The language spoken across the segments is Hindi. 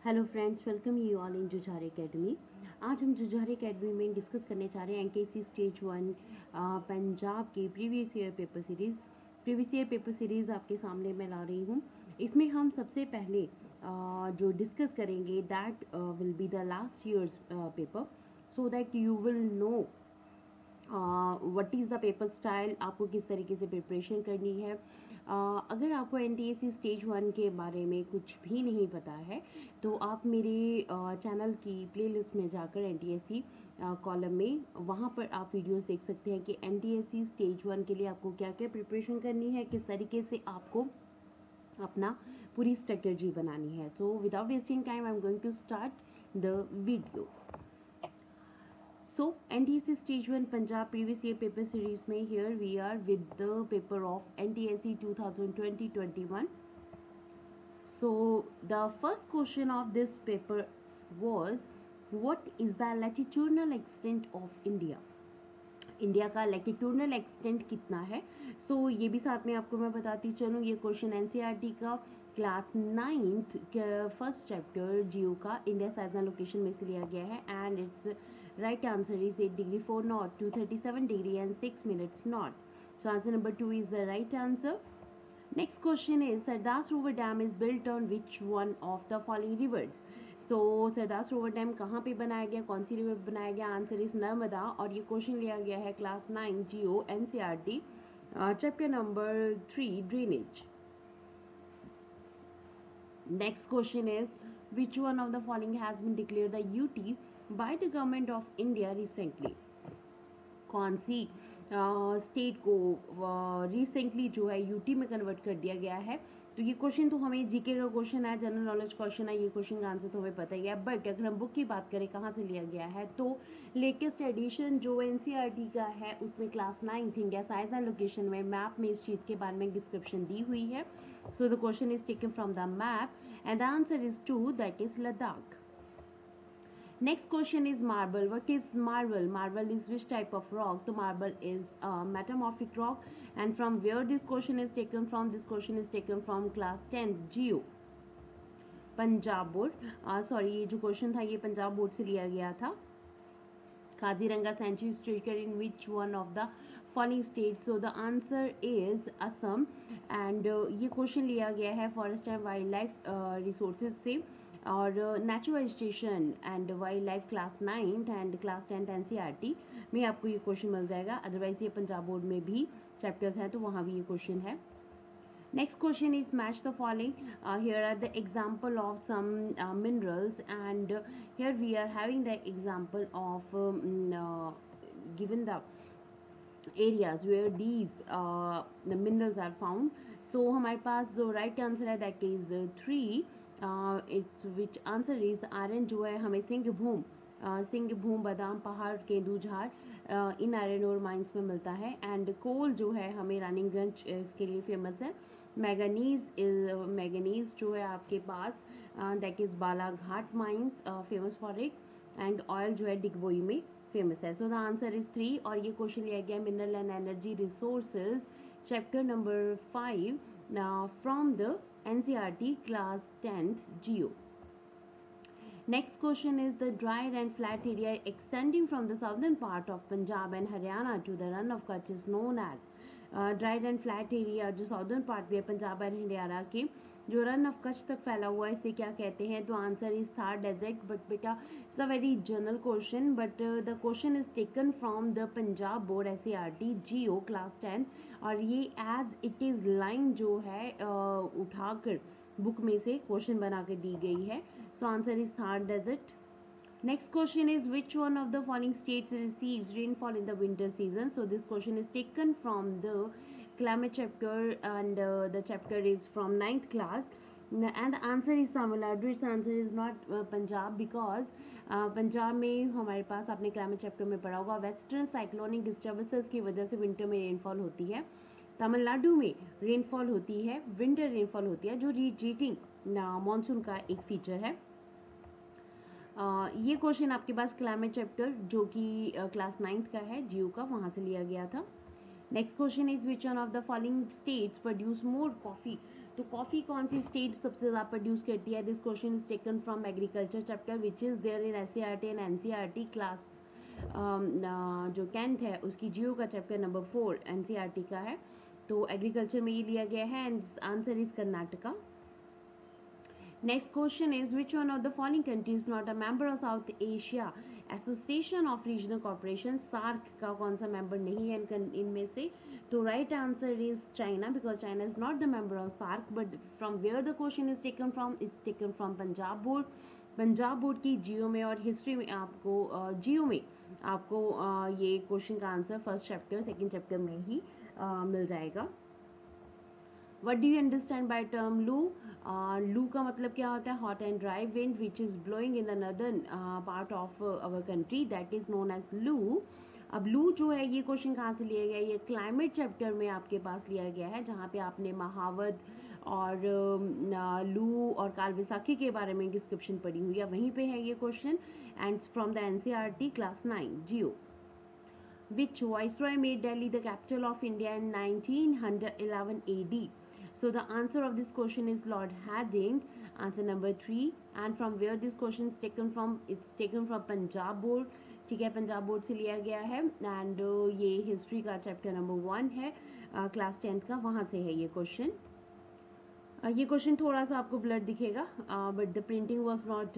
Hello friends, welcome you all in Jujhar academy. आज हम जुझार एकेडमी में डिस्कस करने जा रहे हैं एनकेसी स्टेज 1 पंजाब के प्रीवियस ईयर पेपर सीरीज़ आपके सामने मैं ला रही हूँ। इसमें हम सबसे पहले जो डिस्कस करेंगे that will be the last years paper, so that you will know what is the paper style, आपको किस तरीके से प्रिपरेशन करनी है। अगर आपको एनटीएसी स्टेज 1 के बारे में कुछ भी नहीं पता है तो आप मेरे चैनल की प्लेलिस्ट में जाकर एनटीएसी कॉलम में वहाँ पर आप वीडियोस देख सकते हैं कि एनटीएसी स्टेज 1 के लिए आपको क्या क्या प्रिपरेशन करनी है, किस तरीके से आपको अपना पूरी स्ट्रेटजी बनानी है। So without wasting time I am going to start the video. So NTSC Stage 1 Punjab previous year paper series में here we are with the paper of NTSC 2020-21. So the first question of this paper was, what is the latitudinal extent of India? India का लैटिट्यूडनल एक्सटेंट कितना है। सो ये भी साथ में आपको मैं बताती चलूँ, ये क्वेश्चन एनसीईआरटी का क्लास 9th फर्स्ट चैप्टर जियो का इंडिया साइज एंड लोकेशन में से लिया गया है and it's right answer is 8 degree 4 not 237 degree and 6 minutes not. So answer number 2 is the right answer. Next question is, Sardar Rover Dam is built on which one of the following rivers? So Sardar Sarovar dam कहाँ पे बनाया गया, कौन सी रिवर बनाया गया? आंसर इज नर्मदा और ये क्वेश्चन लिया गया है class 9 Jio NCERT chapter number 3 drainage. Next question is, which one of the following has been declared the UT by the government of India recently? कौन सी स्टेट को रिसेंटली जो है यूटी में कन्वर्ट कर दिया गया है? तो ये क्वेश्चन तो हमें जीके का क्वेश्चन है, जनरल नॉलेज क्वेश्चन है, ये क्वेश्चन का आंसर तो हमें पता ही है। बट अगर हम बुक की बात करें कहाँ से लिया गया है, तो लेटेस्ट एडिशन जो एनसीईआरटी का है उसमें class 9 India size and location में मैप में इस चीज़ के बारे में डिस्क्रिप्शन दी हुई है। So the question is taken from the map and the answer is 2, that is Ladakh. Next question is marble. What is marble? Marble is which type of rock? So marble is metamorphic rock. And from where this question is taken from? This question is taken from class 10th Geo Punjab board. Sorry, ये जो क्वेश्चन था ये पंजाब बोर्ड से लिया गया था। Kaziranga sanctuary situated in which one of the following states? So the answer is Assam. And ये क्वेश्चन लिया गया है forest and wild life resources से और natural vegetation and wild life class 9 and class 10 NCERT में आपको ये क्वेश्चन मिल जाएगा। अदरवाइज ये पंजाब बोर्ड में भी चैप्टर्स हैं तो वहाँ भी ये क्वेश्चन है। Next question is, match the following. Here are the example of some minerals and here we are having the example of given the areas where these the minerals are found. So हमारे पास जो right answer है that is 3, it's which answer is iron जो है हमें सिंहभूम बादाम पहाड़ केंदुझार इन आयरन और माइंस में मिलता है। एंड कोल जो है हमें रानीगंज इसके लिए फेमस है। मैगनीज जो है आपके पास that is Balaghat mines famous for it and oil जो है डिगबोई में फेमस है। सो द आंसर इज 3 और ये क्वेश्चन लिया गया mineral and energy resources chapter number 5 from the NCERT class 10th Jio. Next question is, the dry and flat area extending from the southern part of Punjab and Haryana to the run of Kutch is known as dry and flat area जो साउदर्न पार्ट में है पंजाब और हरियाणा के जो रन ऑफ कच्छ तक फैला हुआ है इसे क्या कहते हैं? तो answer is Thar desert. But बेटा it's a very general question but the question is taken from the Punjab board SCERT geo class 10 और ये एज इट इज़ लाइन जो है उठाकर बुक में से क्वेश्चन बना कर दी गई है। So answer is Thar desert. Next question is, which one of the following states receives rainfall in the winter season? So this question is taken from the climate chapter and the chapter is from 9th class and the answer is Tamil Nadu. Its answer is not Punjab because Punjab में हमारे पास आपने क्लाइमेट चैप्टर में पढ़ा होगा वेस्टर्न साइक्लोनिक डिस्टर्बेंसेस की वजह से विंटर में रेनफॉल होती है। तमिलनाडु में रेनफॉल होती है, विंटर रेनफॉल होती है जो रिट्रीटिंग मानसून का एक फीचर है। ये क्वेश्चन आपके पास क्लाइमेट चैप्टर जो कि क्लास 9th का है जियो का वहाँ से लिया गया था। Next question is, which one of the following states produce more coffee तो कॉफ़ी कौन सी स्टेट सबसे ज़्यादा प्रोड्यूस करती है? This question is taken from agriculture chapter which is there in SCERT and NCERT class जो 10th है उसकी जियो का चैप्टर नंबर 4 NCERT का है। तो एग्रीकल्चर में ये लिया गया है and answer is Karnataka. Next question is which one of the following countries not a member of South Asia Association of Regional Corporation SAARC का कौन सा member नहीं है इनमें से? तो right answer is China because China is not the member of SAARC, but from where the question is taken from? It's taken from Punjab board. Punjab board की जियो में और हिस्ट्री में आपको जियो में आपको ये क्वेश्चन का answer first chapter second chapter में ही मिल जाएगा। What do you understand by term लू? लू का मतलब क्या होता है? Hot and dry wind which is blowing in the northern part of our country, that is known as loo. अब लू जो है ये क्वेश्चन कहाँ से लिया गया? ये क्लाइमेट चैप्टर में आपके पास लिया गया है, जहाँ पे आपने महावत और लू और काल वैसाखी के बारे में डिस्क्रिप्शन पढ़ी हुई है, वहीं पे है ये question and from the NCERT class 9 Jio. Which viceroy made Delhi the capital of India in 1911 AD? So the answer of this question is Lord Hardinge, answer number 3. And from where this question is taken from? It's taken from Punjab board. ठीक है, पंजाब बोर्ड से लिया गया है एंड ये हिस्ट्री का चैप्टर नंबर 1 है क्लास 10th का, वहाँ से है ये क्वेश्चन। ये क्वेश्चन थोड़ा सा आपको ब्लर दिखेगा but the printing was not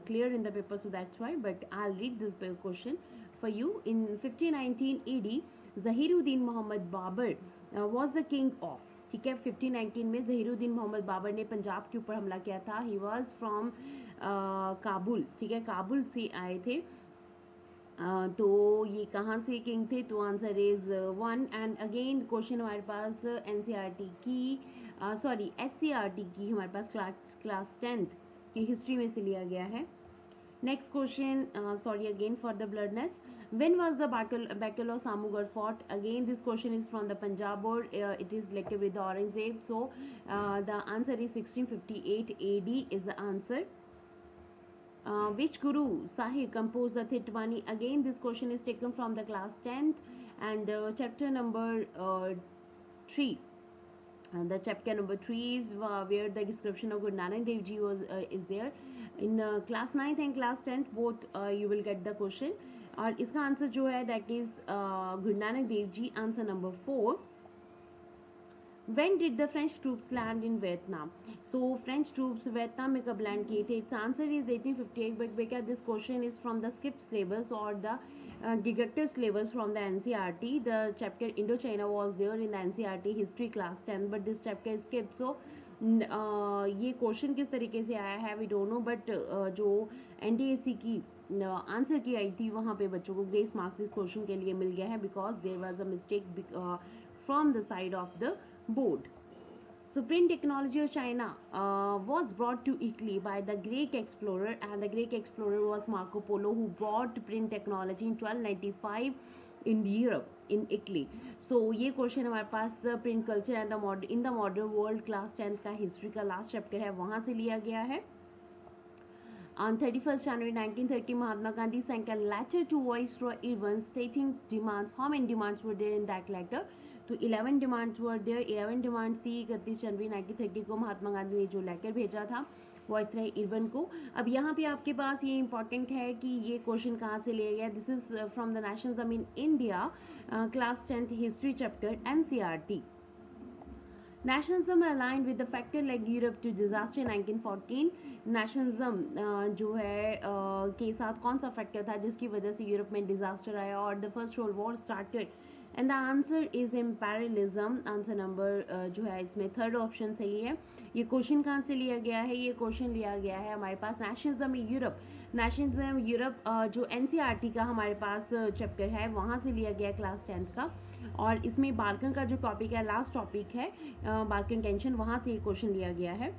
clear in the paper, so that's why, but I will read this question for you. In 1519 AD, Zahiruddin Muhammad Babur was the king of, ठीक है, 1519 में ज़हीरुद्दीन मोहम्मद बाबर ने पंजाब के ऊपर हमला किया था। ही वॉज फ्रॉम काबुल, ठीक है, काबुल से आए थे। तो ये कहाँ से किंग थे? तो answer is 1 and again question हमारे पास NCERT की सॉरी SCERT की हमारे पास क्लास 10th की हिस्ट्री में से लिया गया है। Next question, sorry again for the blurredness. When was the battle of Samugarh fought? Again, this question is from the Punjab board. It is related with the Aurangzeb. So, the answer is 1658 AD is the answer. Which Guru Sahib composed the Thitwani? Again, this question is taken from the class 10th and chapter number 3. And the chapter number 3 is where the description of Guru Nanak Dev Ji was is there. In class 9th and class 10th both you will get the question और इसका आंसर जो है that is Guru Nanak Dev Ji, answer number 4. When did the French troops land in Vietnam? So French troops Vietnam में कब लैंड किए थे? Its answer is 1858, but because this question is from the skipped syllabus or the deducted syllabus from the NCERT. The chapter Indochina was there in the NCERT history class 10, but this chapter is skipped. So ये क्वेश्चन किस तरीके से आया है वी डोंट नो, बट जो NDAC की आंसर की आई थी वहाँ पे बच्चों को ग्रेस मार्क्स इस क्वेश्चन के लिए मिल गया है because there was a mistake from the side of the board. So print technology of China was brought to Italy by the Greek explorer, and the Greek explorer was Marco Polo, who brought print technology in 1295 in Europe, in Italy. So ये क्वेश्चन हमारे पास print culture and in the modern world class 10th का हिस्ट्री का लास्ट चैप्टर है, वहाँ से लिया गया है. On 31st January 1930, Mahatma Gandhi sent a letter to Viceroy Irwin stating demands. How many demands were there in that letter? तो 11 डिमांड्स वर देयर. 11 डिमांड्स थी 31 जनवरी 1930 को महात्मा गांधी ने जो लेटर भेजा था वाइसरॉय इरविन को. अब यहाँ पे आपके पास ये इंपॉर्टेंट है कि ये क्वेश्चन कहाँ से लिया गया. This is from the nationalism in India class 10th history chapter NCERT. Nationalism aligned with the factor like Europe to disaster 1914. Nationalism जो है के साथ कौन सा फैक्टर था जिसकी वजह से यूरोप में डिजास्टर आया और the first world war started? And the answer is imperialism. Answer number जो है इसमें थर्ड ऑप्शन सही है. ये क्वेश्चन कहाँ से लिया गया है? ये क्वेश्चन लिया गया है हमारे पास nationalism in Europe. Nationalism Europe जो NCERT का हमारे पास चैप्टर है वहाँ से लिया गया क्लास 10th का, और इसमें बार्कन का जो टॉपिक है लास्ट टॉपिक है बार्कन टेंशन, वहाँ से ये क्वेश्चन लिया गया है.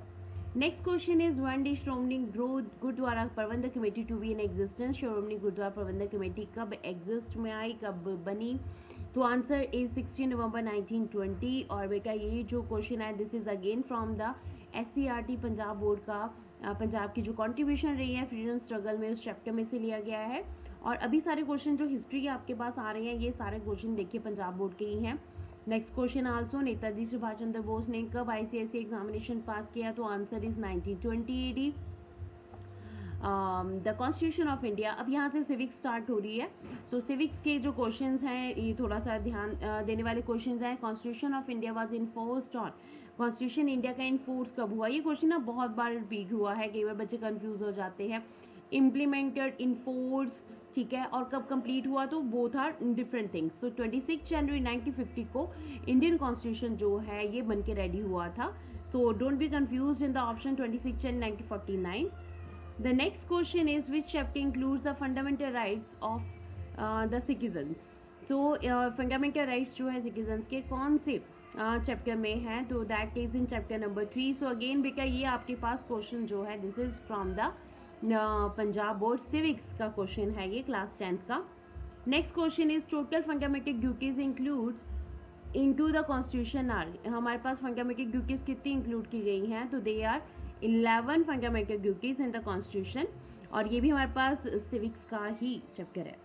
Next question is when did Shiromani Gurdwara Prabandhak committee to be in existence? Shiromani Gurdwara Prabandhak committee कब एग्जिस्ट में आई, कब बनी? तो आंसर इज 16 नवंबर 1920. और बेटा ये जो क्वेश्चन है this is again from the SCERT Punjab board का. पंजाब की जो कॉन्ट्रीब्यूशन रही है फ्रीडम स्ट्रगल में उस चैप्टर में से लिया गया है. और अभी सारे क्वेश्चन जो हिस्ट्री के आपके पास आ रहे हैं ये सारे क्वेश्चन देखिए पंजाब बोर्ड के ही हैं. Next question also, Netaji Subhash Chandra Bose ने कब आईसीएसई एग्जामिनेशन पास किया? तो answer is 1920 AD. The constitution of India, अब यहाँ से सिविक्स स्टार्ट हो रही है, सो सिविक्स के जो क्वेश्चंस हैं ये थोड़ा सा ध्यान देने वाले क्वेश्चंस हैं। Constitution of India was enforced on, constitution India का इन्फोर्स कब हुआ? ये क्वेश्चन ना बहुत बार रिपीट हुआ है, कई बार बच्चे कंफ्यूज हो जाते हैं। इम्प्लीमेंटेड, इन्फोर्स, ठीक है, और कब कंप्लीट हुआ? तो बोथ आर डिफरेंट थिंग्स। तो 26 जनवरी 1950 को इंडियन कॉन्स्टिट्यूशन जो है ये बन के रेडी हुआ था। So don't be confuse in the option 26 January 1949। The next question is, which chapter includes the fundamental rights of the citizens? तो fundamental rights जो है citizens के कौन से चैप्टर में है? तो that is in chapter number 3. So again बेटा ये आपके पास क्वेश्चन जो है this is from the Punjab board civics का क्वेश्चन है, ये क्लास 10th का। Next question is, total fundamental duties includes into the constitution are, हमारे पास फंडामेंटल ड्यूटीज कितनी इंक्लूड की गई हैं? तो they are 11 fundamental duties in the constitution, और ये भी हमारे पास सिविक्स का ही चैप्टर है।